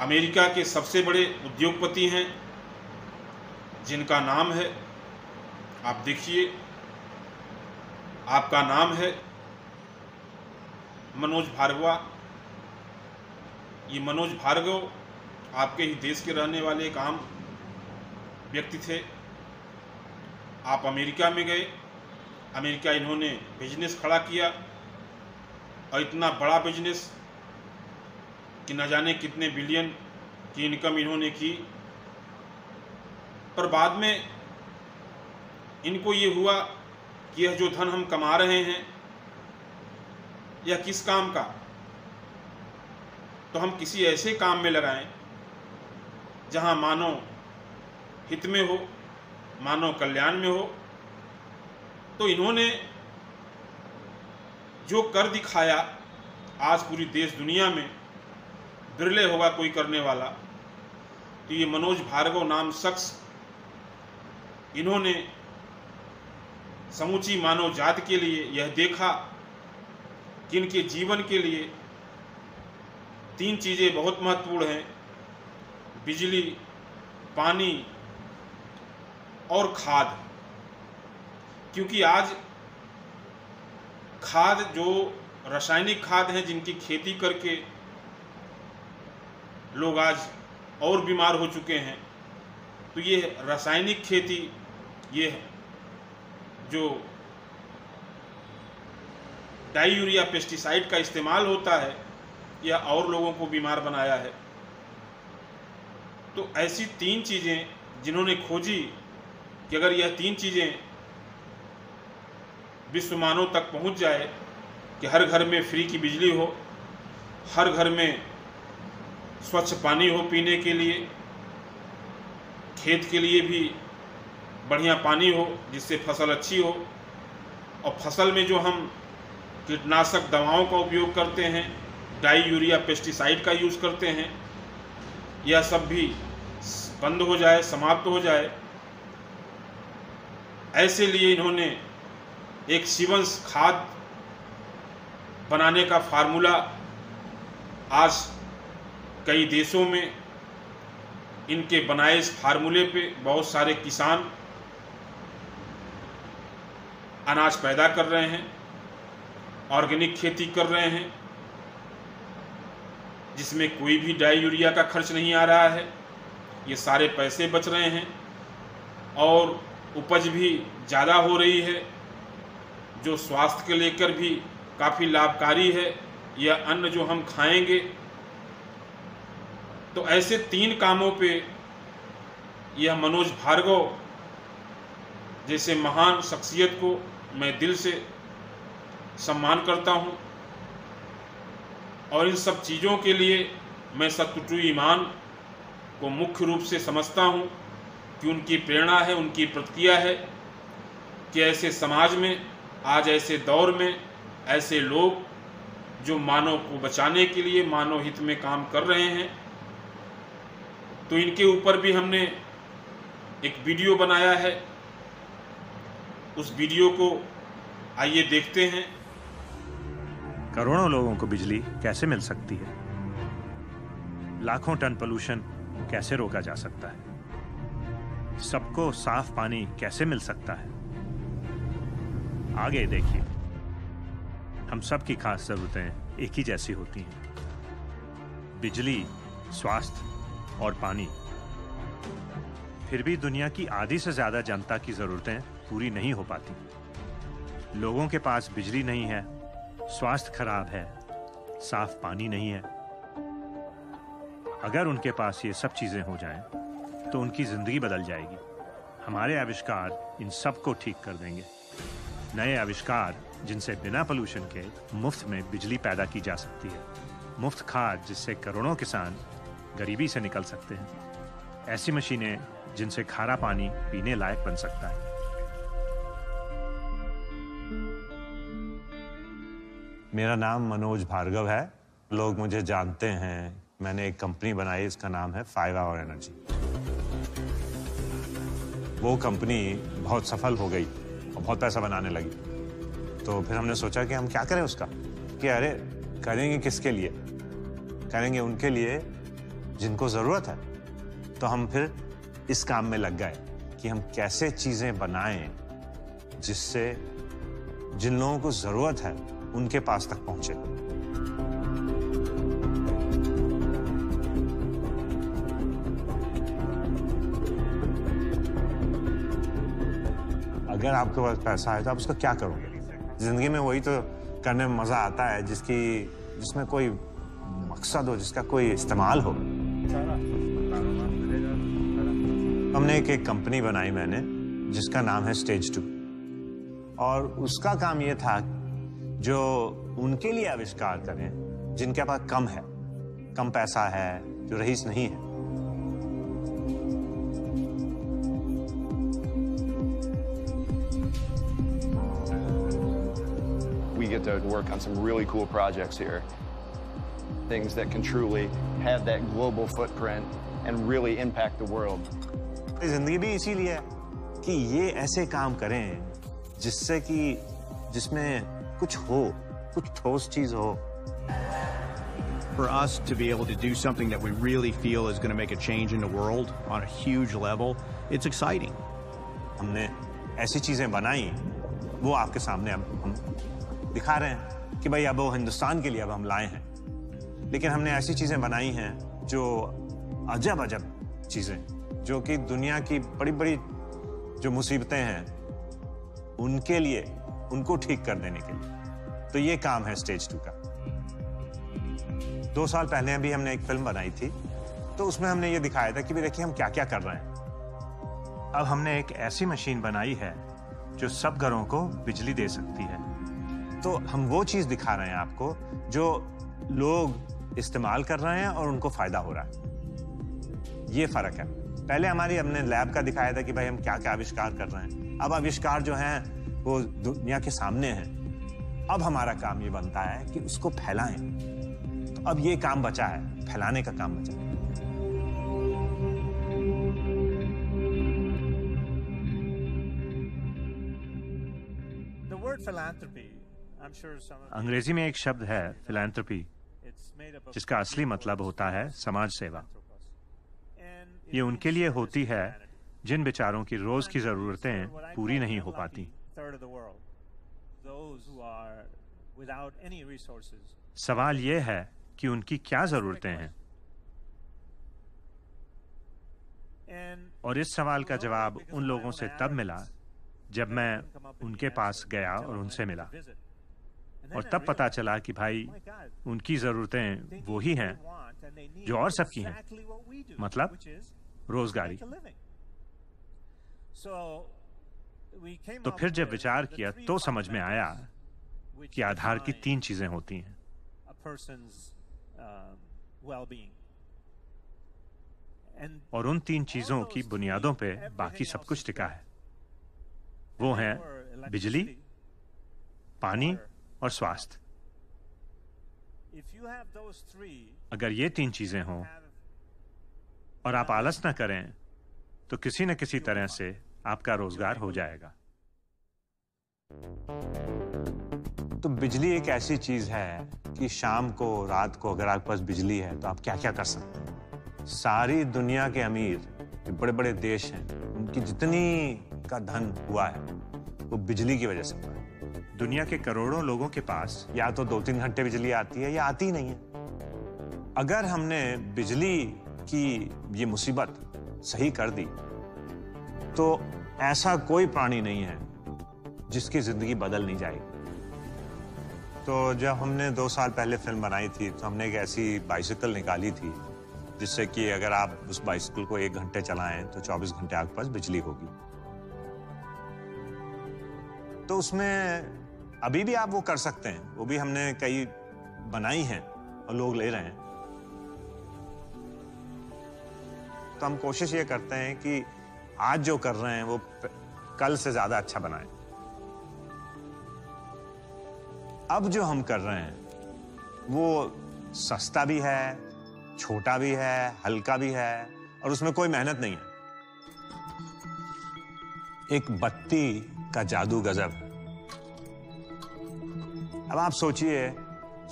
America के सबसे बड़े उद्योगपति हैं, जिनका नाम है, आप देखिए, आपका नाम है मनोज भार्गव। ये मनोज भार्गव आपके ही देश के रहने वाले एक आम व्यक्ति थे। आप अमेरिका में गए, अमेरिका इन्होंने बिजनेस खड़ा किया और इतना बड़ा बिजनेस कि न जाने कितने बिलियन की इनकम इन्होंने की। पर बाद में इनको ये हुआ कि यह जो धन हम कमा रहे हैं यह किस काम का, तो हम किसी ऐसे काम में लगाएं जहां मानव हित में हो, मानव कल्याण में हो। तो इन्होंने जो कर दिखाया, आज पूरी देश दुनिया में बिरले होगा कोई करने वाला। तो ये मनोज भार्गव नाम शख्स, इन्होंने समूची मानव जाति के लिए यह देखा कि इनके जीवन के लिए 3 चीज़ें बहुत महत्वपूर्ण हैं: बिजली, पानी और खाद। क्योंकि आज खाद, जो रासायनिक खाद हैं जिनकी खेती करके लोग आज और बीमार हो चुके हैं, तो ये रासायनिक खेती, ये जो डाई यूरिया पेस्टिसाइड का इस्तेमाल होता है, यह और लोगों को बीमार बनाया है। तो ऐसी 3 चीज़ें जिन्होंने खोजी कि अगर यह 3 चीज़ें विश्व मानव तक पहुंच जाए कि हर घर में फ्री की बिजली हो, हर घर में स्वच्छ पानी हो पीने के लिए, खेत के लिए भी बढ़िया पानी हो जिससे फसल अच्छी हो, और फसल में जो हम कीटनाशक दवाओं का उपयोग करते हैं, डाई यूरिया पेस्टिसाइड का यूज़ करते हैं, यह सब भी बंद हो जाए, समाप्त हो जाए। ऐसे लिए इन्होंने एक शिवंश खाद बनाने का फार्मूला आज कई देशों में, इनके बनाए इस फार्मूले पे बहुत सारे किसान अनाज पैदा कर रहे हैं, ऑर्गेनिक खेती कर रहे हैं, जिसमें कोई भी डाई यूरिया का खर्च नहीं आ रहा है। ये सारे पैसे बच रहे हैं और उपज भी ज़्यादा हो रही है, जो स्वास्थ्य के लेकर भी काफ़ी लाभकारी है। यह अन्न जो हम खाएंगे, तो ऐसे 3 कामों पे यह मनोज भार्गव जैसे महान शख्सियत को मैं दिल से सम्मान करता हूँ। और इन सब चीज़ों के लिए मैं सत्तुटू ईमान को मुख्य रूप से समझता हूँ कि उनकी प्रेरणा है, उनकी प्रतिक्रिया है कि ऐसे समाज में, आज ऐसे दौर में ऐसे लोग जो मानव को बचाने के लिए मानव हित में काम कर रहे हैं, तो इनके ऊपर भी हमने एक वीडियो बनाया है। उस वीडियो को आइए देखते हैं। करोड़ों लोगों को बिजली कैसे मिल सकती है? लाखों टन पोल्यूशन कैसे रोका जा सकता है? सबको साफ पानी कैसे मिल सकता है? आगे देखिए, हम सब की खास जरूरतें एक ही जैसी होती हैं: बिजली, स्वास्थ्य और पानी। फिर भी दुनिया की आधी से ज्यादा जनता की जरूरतें पूरी नहीं हो पाती। लोगों के पास बिजली नहीं है, स्वास्थ्य खराब है, साफ पानी नहीं है। अगर उनके पास ये सब चीजें हो जाएं, तो उनकी जिंदगी बदल जाएगी। हमारे आविष्कार इन सब को ठीक कर देंगे। नए आविष्कार जिनसे बिना पोल्यूशन के मुफ्त में बिजली पैदा की जा सकती है। मुफ्त खाद जिससे करोड़ों किसान गरीबी से निकल सकते हैं। ऐसी मशीनें जिनसे खारा पानी पीने लायक बन सकता है। मेरा नाम मनोज भार्गव है। लोग मुझे जानते हैं। मैंने एक कंपनी बनाई, इसका नाम है 5 Hour Energy। वो कंपनी बहुत सफल हो गई और बहुत पैसा बनाने लगी। तो फिर हमने सोचा कि हम क्या करें उसका, कि अरे करेंगे किसके लिए? करेंगे उनके लिए जिनको जरूरत है, तो हम फिर इस काम में लग गए कि हम कैसे चीजें बनाएं जिससे जिन लोगों को जरूरत है उनके पास तक पहुंचे। अगर आपके पास पैसा है तो आप उसका क्या करोगे? जिंदगी में वही तो करने में मजा आता है जिसमें कोई मकसद हो, जिसका कोई इस्तेमाल हो। हमने एक कंपनी बनाई मैंने, जिसका नाम है स्टेज 2, और उसका काम ये था जो उनके लिए आविष्कार करें जिनके पास कम है, कम पैसा है, जो रईस नहीं है। We get to work on some really cool projects here. Things that can truly have that global footprint and really impact the world. जिंदगी भी इसीलिए है कि ये ऐसे काम करें जिसमें कुछ हो, कुछ ठोस चीज हो। For us to be able to do something that we really feel is going to make a change in the world on a huge level, it's exciting. हमने ऐसी चीजें बनाई, वो आपके सामने अब हम दिखा रहे हैं कि भाई अब वो हिंदुस्तान के लिए अब हम लाए हैं। लेकिन हमने ऐसी चीजें बनाई हैं जो अजब अजब चीजें, जो कि दुनिया की बड़ी बड़ी जो मुसीबतें हैं उनके लिए, उनको ठीक कर देने के लिए। तो ये काम है स्टेज 2 का। 2 साल पहले अभी हमने एक फिल्म बनाई थी, तो उसमें हमने ये दिखाया था कि भी देखिए हम क्या क्या कर रहे हैं। अब हमने एक ऐसी मशीन बनाई है जो सब घरों को बिजली दे सकती है। तो हम वो चीज दिखा रहे हैं आपको जो लोग इस्तेमाल कर रहे हैं और उनको फायदा हो रहा है। ये फर्क है। पहले हमने लैब का दिखाया था कि भाई हम क्या क्या आविष्कार कर रहे हैं। अब आविष्कार जो हैं वो दुनिया के सामने हैं। अब हमारा काम ये बनता है कि उसको फैलाएं। तो अब ये काम बचा है, फैलाने का काम बचा है। अंग्रेजी में एक शब्द है फिलैंथ्रोपी, जिसका असली मतलब होता है समाज सेवा। ये उनके लिए होती है जिन बेचारों की रोज की जरूरतें पूरी नहीं हो पाती। सवाल ये है कि उनकी क्या जरूरतें हैं, और इस सवाल का जवाब उन लोगों से तब मिला जब मैं उनके पास गया और उनसे मिला, और तब पता चला कि भाई उनकी जरूरतें वो ही हैं जो और सबकी हैं, मतलब रोजगारी। तो फिर जब विचार किया तो समझ में आया कि आधार की 3 चीजें होती हैं। और उन 3 चीजों की बुनियादों पे बाकी सब कुछ टिका है। वो हैं बिजली, पानी और स्वास्थ्य। अगर ये 3 चीजें हों और आप आलस ना करें तो किसी न किसी तरह से आपका रोजगार हो जाएगा। तो बिजली एक ऐसी चीज है कि शाम को, रात को अगर आपके पास बिजली है तो आप क्या क्या कर सकते हैं। सारी दुनिया के अमीर, बड़े बड़े देश हैं, उनकी जितनी का धन हुआ है वो बिजली की वजह से हुआ है। दुनिया के करोड़ों लोगों के पास या तो 2-3 घंटे बिजली आती है या आती ही नहीं है। अगर हमने बिजली की ये मुसीबत सही कर दी तो ऐसा कोई प्राणी नहीं है जिसकी जिंदगी बदल नहीं जाएगी। तो जब हमने 2 साल पहले फिल्म बनाई थी तो हमने एक ऐसी बाइसिकल निकाली थी जिससे कि अगर आप उस बाइसिकल को 1 घंटे चलाएं तो 24 घंटे आपके पास बिजली होगी। तो उसमें अभी भी आप वो कर सकते हैं, वो भी हमने कई बनाई हैं और लोग ले रहे हैं। तो हम कोशिश ये करते हैं कि आज जो कर रहे हैं वो कल से ज्यादा अच्छा बनाएं। अब जो हम कर रहे हैं वो सस्ता भी है, छोटा भी है, हल्का भी है, और उसमें कोई मेहनत नहीं है। एक बत्ती का जादू गजब। अब आप सोचिए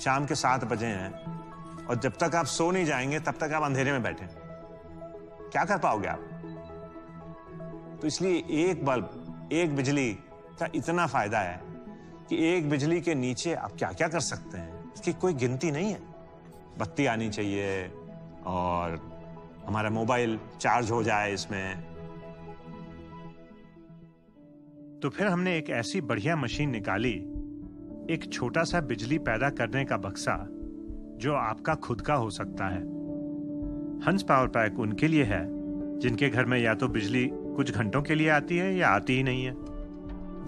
शाम के 7 बजे हैं और जब तक आप सो नहीं जाएंगे तब तक आप अंधेरे में बैठे, क्या कर पाओगे आप? तो इसलिए एक बल्ब, एक बिजली का इतना फायदा है कि एक बिजली के नीचे आप क्या क्या कर सकते हैं, इसकी कोई गिनती नहीं है। बत्ती आनी चाहिए और हमारा मोबाइल चार्ज हो जाए इसमें। तो फिर हमने एक ऐसी बढ़िया मशीन निकाली, एक छोटा सा बिजली पैदा करने का बक्सा जो आपका खुद का हो सकता है। हंस पावर पैक उनके लिए है जिनके घर में या तो बिजली कुछ घंटों के लिए आती है या आती ही नहीं है।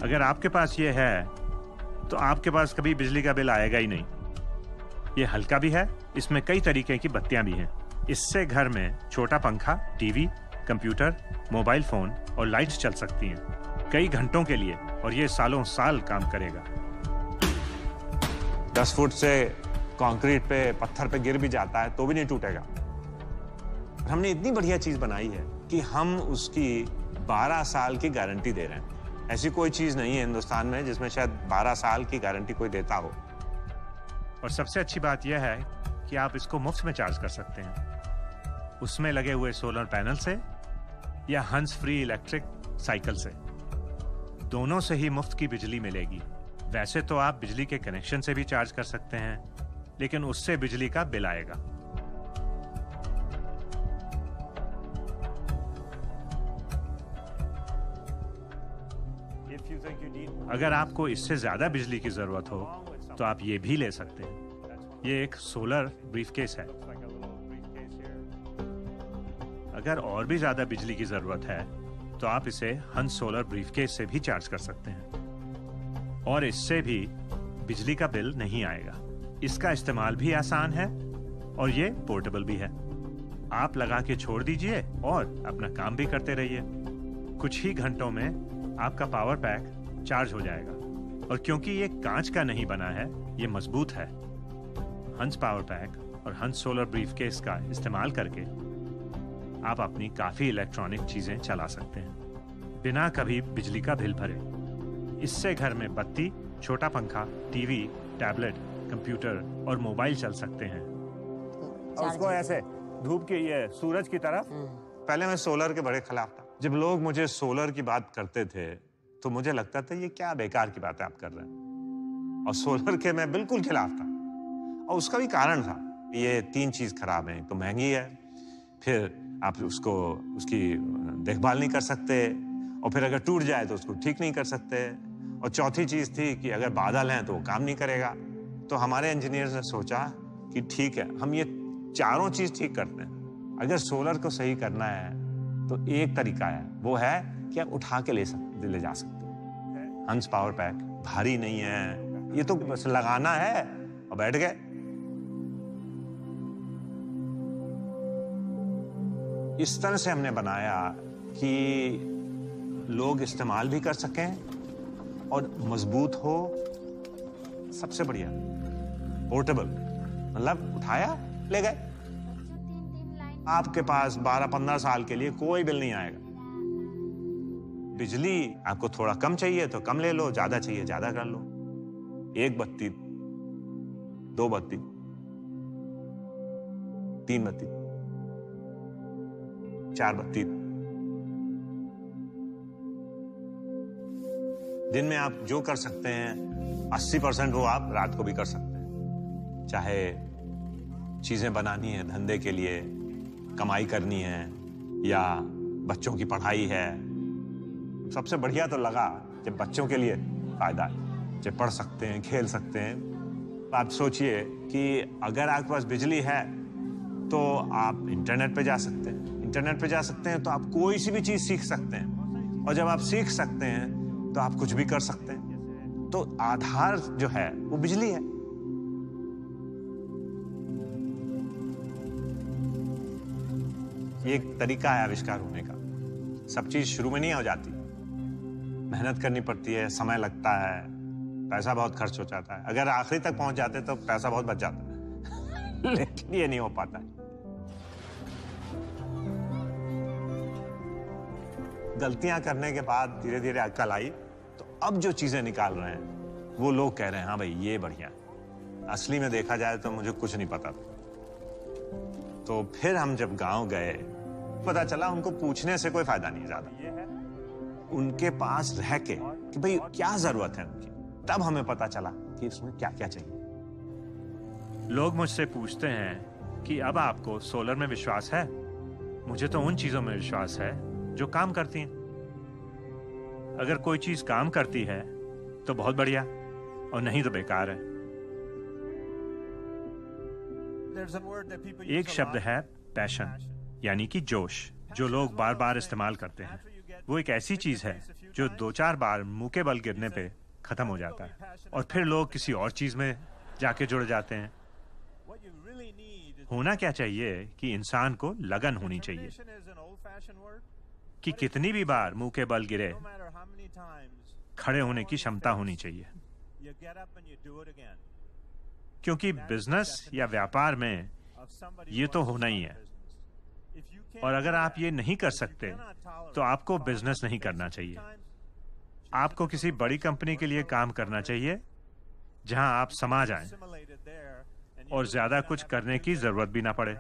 अगर आपके पास ये है तो आपके पास कभी बिजली का बिल आएगा ही नहीं। ये हल्का भी है, इसमें कई तरीके की बत्तियां भी हैं। इससे घर में छोटा पंखा, टीवी, कंप्यूटर, मोबाइल फोन और लाइट्स चल सकती हैं कई घंटों के लिए, और ये सालों साल काम करेगा। 10 फुट से कंक्रीट पे, पत्थर पे गिर भी जाता है तो भी नहीं टूटेगा। और हमने इतनी बढ़िया चीज बनाई है कि हम उसकी 12 साल की गारंटी दे रहे हैं। ऐसी कोई चीज नहीं है हिंदुस्तान में जिसमें शायद 12 साल की गारंटी कोई देता हो। और सबसे अच्छी बात यह है कि आप इसको मुफ्त में चार्ज कर सकते हैं, उसमें लगे हुए सोलर पैनल से या हंस फ्री इलेक्ट्रिक साइकिल से। दोनों से ही मुफ्त की बिजली मिलेगी। वैसे तो आप बिजली के कनेक्शन से भी चार्ज कर सकते हैं, लेकिन उससे बिजली का बिल आएगा। अगर आपको इससे ज्यादा बिजली की जरूरत हो तो आप ये भी ले सकते हैं। ये एक सोलर ब्रीफकेस है। अगर और भी ज्यादा बिजली की जरूरत है तो आप इसे हंस सोलर ब्रीफकेस से भी चार्ज कर सकते हैं, और इससे भी बिजली का बिल नहीं आएगा। इसका इस्तेमाल भी आसान है और ये पोर्टेबल भी है। आप लगा के छोड़ दीजिए और अपना काम भी करते रहिए। कुछ ही घंटों में आपका पावर पैक चार्ज हो जाएगा। और क्योंकि ये कांच का नहीं बना है, ये मजबूत है। हंस पावर पैक और हंस सोलर ब्रीफकेस का इस्तेमाल करके आप अपनी काफी इलेक्ट्रॉनिक चीजें चला सकते हैं बिना कभी बिजली का बिल भरे। इससे घर में बत्ती, छोटा पंखा, टीवी, टैबलेट, कंप्यूटर और मोबाइल चल सकते हैं। और उसको ऐसे धूप की, ये सूरज की तरफ। पहले मैं सोलर के बड़े खिलाफ था। जब लोग मुझे सोलर की बात करते थे तो मुझे लगता था ये क्या बेकार की बातें आप कर रहे हैं, और सोलर के मैं बिल्कुल खिलाफ था। और उसका भी कारण था। ये 3 चीज खराब है। तो महंगी है, फिर आप उसकी देखभाल नहीं कर सकते, और फिर अगर टूट जाए तो उसको ठीक नहीं कर सकते, और चौथी चीज थी कि अगर बादल हैं तो वो काम नहीं करेगा। तो हमारे इंजीनियर्स ने सोचा कि ठीक है, हम ये चारों चीज ठीक करते हैं। अगर सोलर को सही करना है तो एक तरीका है, वो है कि आप उठा के ले जा सकते हैं। हंस पावर पैक भारी नहीं है, ये तो बस लगाना है और बैठ गए। इस तरह से हमने बनाया कि लोग इस्तेमाल भी कर सकें और मजबूत हो। सबसे बढ़िया पोर्टेबल, मतलब उठाया ले गए। आपके पास 12-15 साल के लिए कोई बिल नहीं आएगा। बिजली आपको थोड़ा कम चाहिए तो कम ले लो, ज्यादा चाहिए ज्यादा कर लो। 1 बत्ती, 2 बत्ती, 3 बत्ती, 4 बत्ती। दिन में आप जो कर सकते हैं 80% वो आप रात को भी कर सकते हैं। चाहे चीजें बनानी है धंधे के लिए, कमाई करनी है, या बच्चों की पढ़ाई है। सबसे बढ़िया तो लगा जब बच्चों के लिए फायदा है, जब पढ़ सकते हैं, खेल सकते हैं। आप सोचिए कि अगर आपके पास बिजली है तो आप इंटरनेट पे जा सकते हैं। इंटरनेट पे जा सकते हैं तो आप कोई सी भी चीज सीख सकते हैं, और जब आप सीख सकते हैं तो आप कुछ भी कर सकते हैं। तो आधार जो है वो बिजली है। ये एक तरीका है आविष्कार होने का। सब चीज शुरू में नहीं हो जाती, मेहनत करनी पड़ती है, समय लगता है, पैसा बहुत खर्च हो जाता है। अगर आखिरी तक पहुंच जाते तो पैसा बहुत बच जाता है लेकिन ये नहीं हो पाता है। गलतियां करने के बाद धीरे धीरे अक्ल आई, तो अब जो चीजें निकाल रहे हैं वो लोग कह रहे हैं हाँ भाई ये बढ़िया है। असली में देखा जाए तो मुझे कुछ नहीं पता था। तो फिर हम जब गांव गए, पता चला उनको पूछने से कोई फायदा नहीं ज्यादा, उनके पास रह के कि भाई क्या जरूरत है उनकी, तब हमें पता चला कि इसमें क्या क्या चाहिए। लोग मुझसे पूछते हैं कि अब आपको सोलर में विश्वास है? मुझे तो उन चीजों में विश्वास है जो काम करती हैं। अगर कोई चीज काम करती है तो बहुत बढ़िया, और नहीं तो बेकार है। एक शब्द है पैशन, यानी कि जोश, जो लोग बार बार इस्तेमाल करते हैं। वो एक ऐसी चीज है जो 2-4 बार मुंह के बल गिरने पे खत्म हो जाता है, और फिर लोग किसी और चीज में जाके जुड़ जाते हैं। होना क्या चाहिए कि इंसान को लगन होनी चाहिए, कि कितनी भी बार मुंह के बल गिरे, खड़े होने की क्षमता होनी चाहिए। क्योंकि बिजनेस या व्यापार में ये तो होना ही है, और अगर आप ये नहीं कर सकते तो आपको बिजनेस नहीं करना चाहिए। आपको किसी बड़ी कंपनी के लिए काम करना चाहिए जहां आप समा जाएं और ज्यादा कुछ करने की जरूरत भी ना पड़े।